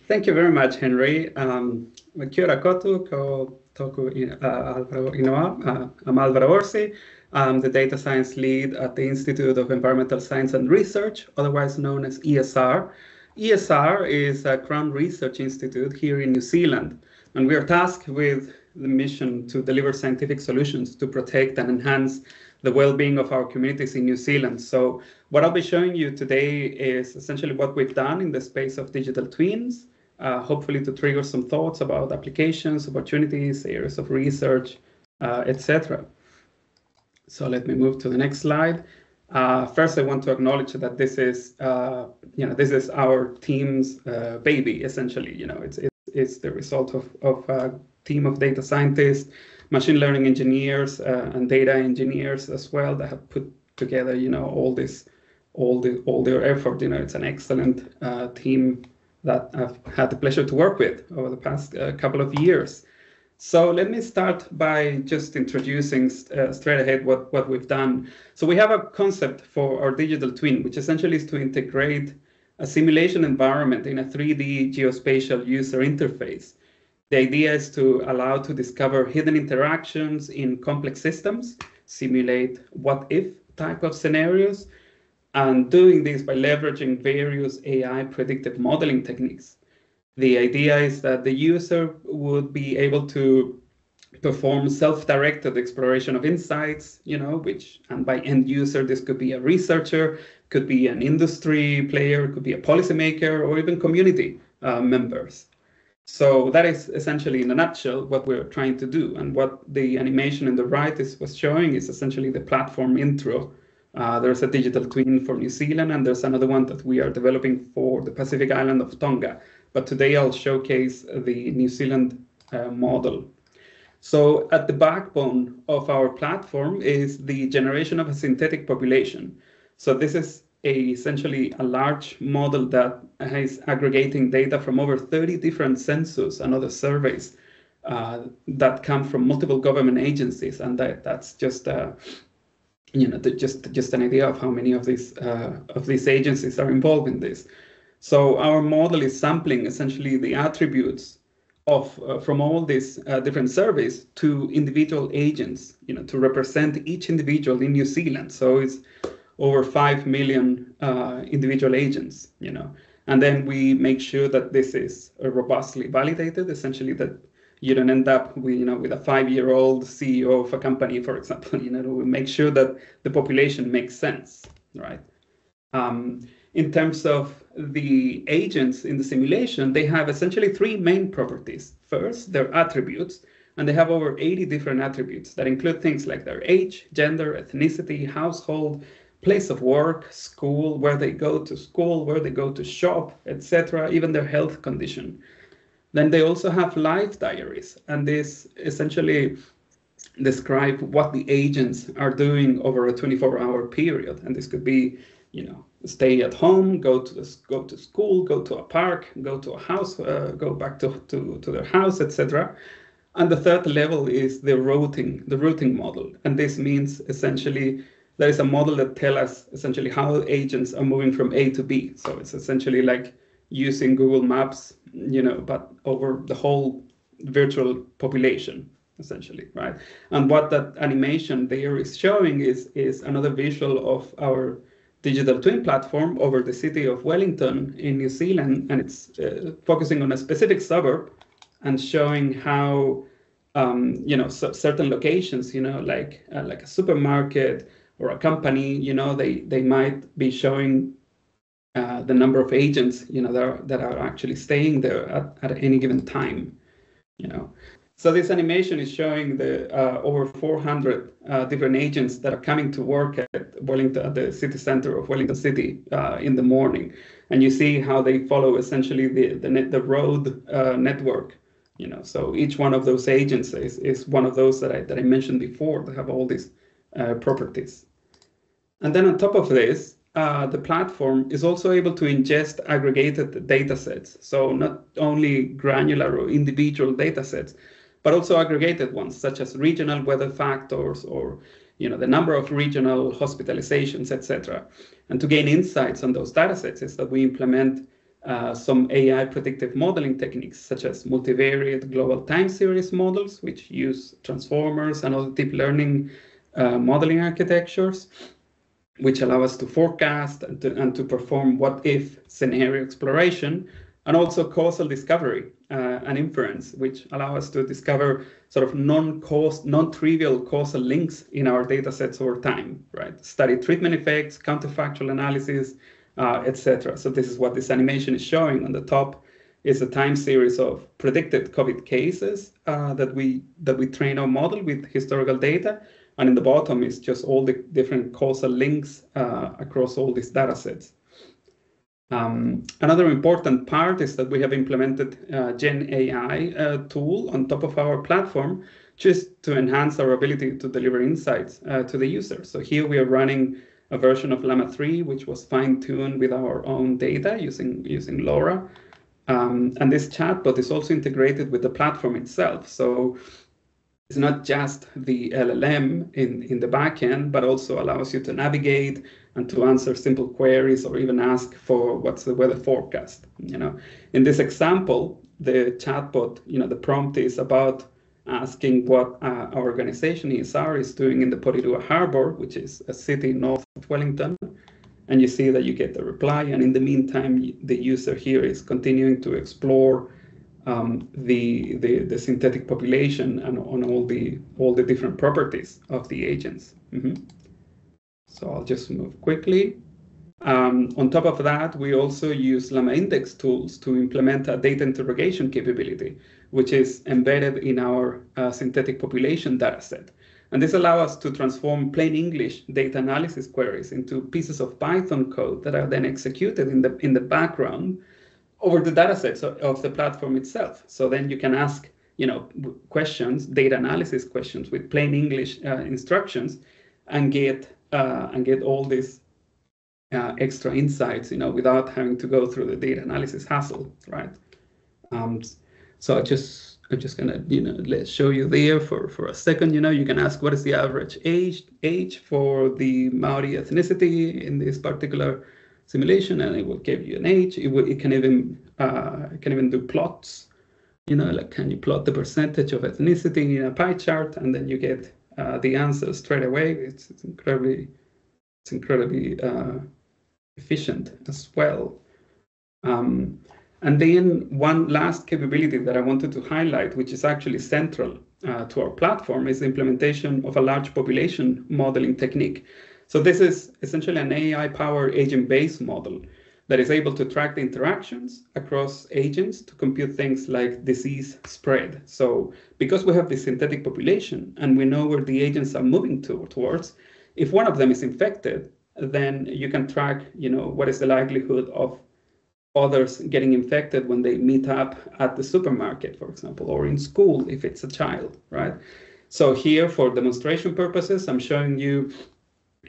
Thank you very much, Henry. Kia ora koutou, ko toku Alvaro inoa. I'm Alvaro Orsi. I'm the data science lead at the Institute of Environmental Science and Research, otherwise known as ESR. ESR is a Crown Research Institute here in New Zealand, and we are tasked with the mission to deliver scientific solutions to protect and enhance the well-being of our communities in New Zealand. So what I'll be showing you today is essentially what we've done in the space of digital twins, hopefully to trigger some thoughts about applications, opportunities, areas of research, etc. So let me move to the next slide. First, I want to acknowledge that this is, this is our team's baby. Essentially, it's the result of a team of data scientists, machine learning engineers, and data engineers as well that have put together, all their effort. It's an excellent team that I've had the pleasure to work with over the past couple of years. So let me start by just introducing straight ahead what we've done. So we have a concept for our digital twin, which essentially is to integrate a simulation environment in a 3D geospatial user interface. The idea is to allow to discover hidden interactions in complex systems, simulate what-if type of scenarios, and doing this by leveraging various AI predictive modeling techniques. The idea is that the user would be able to perform self-directed exploration of insights, and by end user, this could be a researcher, could be an industry player, could be a policymaker, or even community members. So that is essentially, in a nutshell, what we're trying to do. And what the animation on the right was showing is essentially the platform intro. There's a digital twin for New Zealand, and there's another one that we are developing for the Pacific island of Tonga. But today I'll showcase the New Zealand model. So at the backbone of our platform is the generation of a synthetic population. So this is essentially a large model that is aggregating data from over 30 different census and other surveys that come from multiple government agencies, and that's just just an idea of how many of these agencies are involved in this. So our model is sampling essentially the attributes of from all these different surveys to individual agents, to represent each individual in New Zealand. So it's over 5 million individual agents, and then we make sure that this is robustly validated, essentially that you don't end up with a 5-year-old CEO of a company, for example. We make sure that the population makes sense, right? In terms of the agents in the simulation, they have essentially 3 main properties. First, their attributes, and they have over 80 different attributes that include things like their age, gender, ethnicity, household, place of work, school, where they go to school, where they go to shop, etc., even their health condition. Then they also have life diaries, and this essentially describe what the agents are doing over a 24-hour period. And this could be, stay at home, go to school, go to a park, go to a house, go back to their house, etc. And the third level is the routing model, and this means essentially there is a model that tells us essentially how agents are moving from A to B. So it's essentially like using Google Maps, but over the whole virtual population, essentially, right? And what that animation there is showing is another visual of our digital twin platform over the city of Wellington in New Zealand, and it's focusing on a specific suburb and showing how, certain locations, like a supermarket or a company, they might be showing the number of agents, that are actually staying there at any given time, So this animation is showing the over 400 different agents that are coming to work at Wellington, the city center of Wellington City, in the morning, and you see how they follow essentially the road network. So each one of those agents is one of those that I mentioned before that have all these properties. And then on top of this, the platform is also able to ingest aggregated data sets. So not only granular or individual data sets, but also aggregated ones, such as regional weather factors or the number of regional hospitalizations, etc. And to gain insights on those data sets is that we implement some AI predictive modeling techniques, such as multivariate global time series models, which use transformers and other deep learning modeling architectures, which allow us to forecast and to perform what-if scenario exploration, and also causal discovery and inference, which allow us to discover sort of non-trivial causal links in our data sets over time, right? Study treatment effects, counterfactual analysis, etc. So this is what this animation is showing. On the top is a time series of predicted COVID cases that we train our model with historical data. And in the bottom is just all the different causal links across all these data sets. Another important part is that we have implemented Gen AI tool on top of our platform just to enhance our ability to deliver insights to the user. So here we are running a version of Llama 3, which was fine-tuned with our own data using LoRa. And this chatbot is also integrated with the platform itself. So it's not just the LLM in the backend, but also allows you to navigate and to answer simple queries or even ask for what's the weather forecast. In this example, the chatbot, the prompt is about asking what our organization ESR is doing in the Porirua Harbor, which is a city north of Wellington. And you see that you get the reply. And in the meantime, the user here is continuing to explore the synthetic population and on all the different properties of the agents. So I'll just move quickly. On top of that, we also use Llama Index tools to implement a data interrogation capability, which is embedded in our synthetic population dataset. And this allows us to transform plain English data analysis queries into pieces of Python code that are then executed in the background over the datasets of the platform itself. So then you can ask, questions, data analysis questions with plain English instructions, and get all these extra insights, without having to go through the data analysis hassle, right? So I'm just gonna, let's show you there for a second. You can ask what is the average age for the Maori ethnicity in this particular simulation, and it will give you an age. It can even do plots. Like, can you plot the percentage of ethnicity in a pie chart, and then you get the answer straight away. It's incredibly efficient as well. And then one last capability that I wanted to highlight, which is actually central to our platform, is the implementation of a large population modeling technique. So this is essentially an AI-powered agent-based model that is able to track the interactions across agents to compute things like disease spread. So because we have this synthetic population and we know where the agents are moving towards, if one of them is infected, then you can track, what is the likelihood of others getting infected when they meet up at the supermarket, for example, or in school if it's a child, right? So here, for demonstration purposes, I'm showing you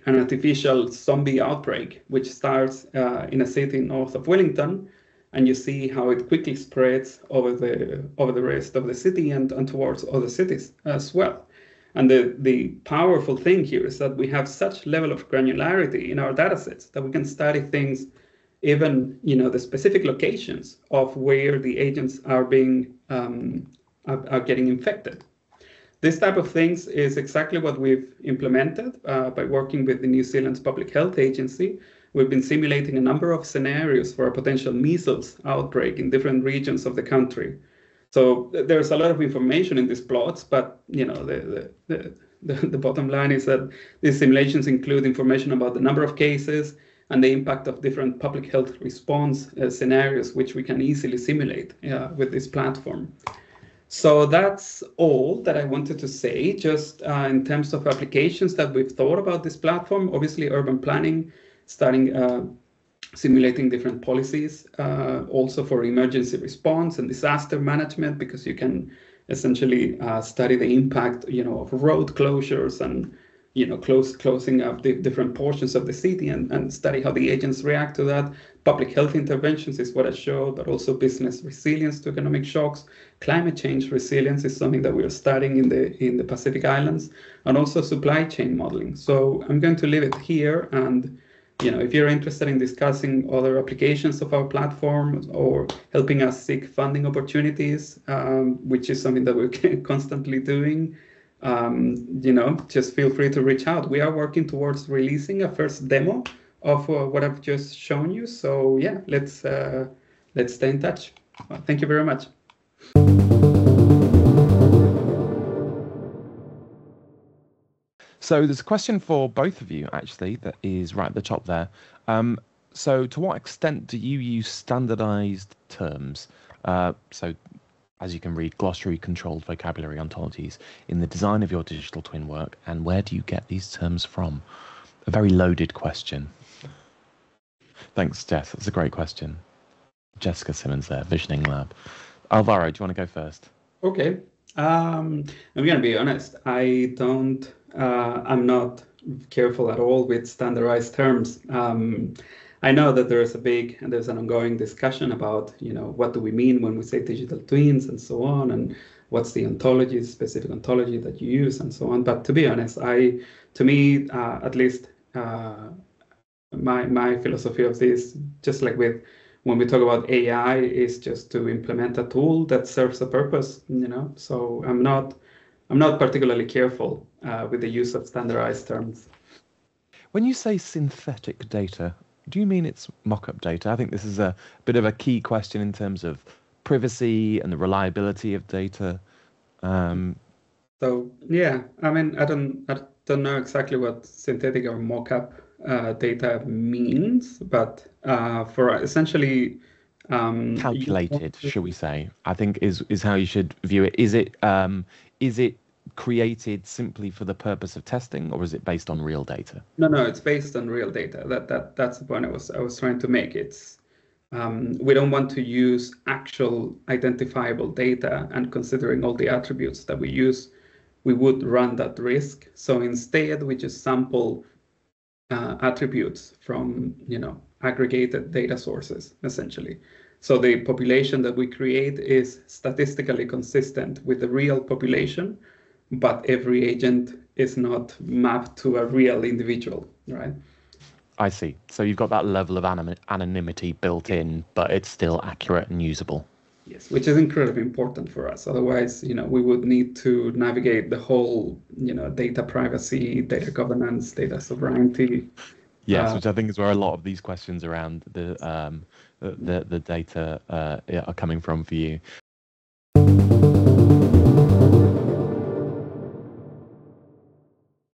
an artificial zombie outbreak, which starts in a city north of Wellington, and you see how it quickly spreads over the rest of the city and towards other cities as well. And the powerful thing here is that we have such level of granularity in our datasets that we can study things, even the specific locations of where the agents are getting infected. This type of things is exactly what we've implemented by working with the New Zealand's Public Health Agency. We've been simulating a number of scenarios for a potential measles outbreak in different regions of the country. So there's a lot of information in these plots, but the bottom line is that these simulations include information about the number of cases and the impact of different public health response scenarios, which we can easily simulate with this platform. So that's all that I wanted to say, just in terms of applications that we've thought about this platform. Obviously, urban planning, starting simulating different policies, also for emergency response and disaster management, because you can essentially study the impact, of road closures and closing up the different portions of the city and study how the agents react to that. Public health interventions is what I showed, but also business resilience to economic shocks. Climate change resilience is something that we are studying in the Pacific Islands, and also supply chain modeling. So I'm going to leave it here and if you're interested in discussing other applications of our platform or helping us seek funding opportunities, which is something that we're constantly doing, just feel free to reach out. We are working towards releasing a first demo of what I've just shown you. So yeah, let's stay in touch. Thank you very much. So there's a question for both of you, actually, that is right at the top there. So to what extent do you use standardized terms? So as you can read, glossary, controlled vocabulary, ontologies in the design of your digital twin work, and where do you get these terms from? A very loaded question. Thanks, Jess. That's a great question. Jessica Simmons there, Visioning Lab. Alvaro, do you want to go first? Okay. I'm going to be honest. I'm not careful at all with standardized terms. I know that there's an ongoing discussion about, what do we mean when we say digital twins and so on, and what's the ontology, specific ontology that you use and so on. But to be honest, at least my philosophy of this, just like when we talk about AI, is just to implement a tool that serves a purpose, So I'm not particularly careful with the use of standardized terms. When you say synthetic data, do you mean it's mock-up data? I think this is a bit of a key question in terms of privacy and the reliability of data. So yeah, I mean, I don't know exactly what synthetic or mock-up data means, but for essentially calculated, shall we say? I think is how you should view it. Is it created simply for the purpose of testing, or is it based on real data? No, it's based on real data. That's the point I was trying to make. It's we don't want to use actual identifiable data, and considering all the attributes that we use, we would run that risk. So instead, we just sample attributes from aggregated data sources, essentially. So the population that we create is statistically consistent with the real population, but every agent is not mapped to a real individual, right? I see. So you've got that level of anonymity built in, but it's still accurate and usable. Yes, which is incredibly important for us. Otherwise, we would need to navigate the whole, data privacy, data governance, data sovereignty. Yes, which I think is where a lot of these questions around the data are coming from for you.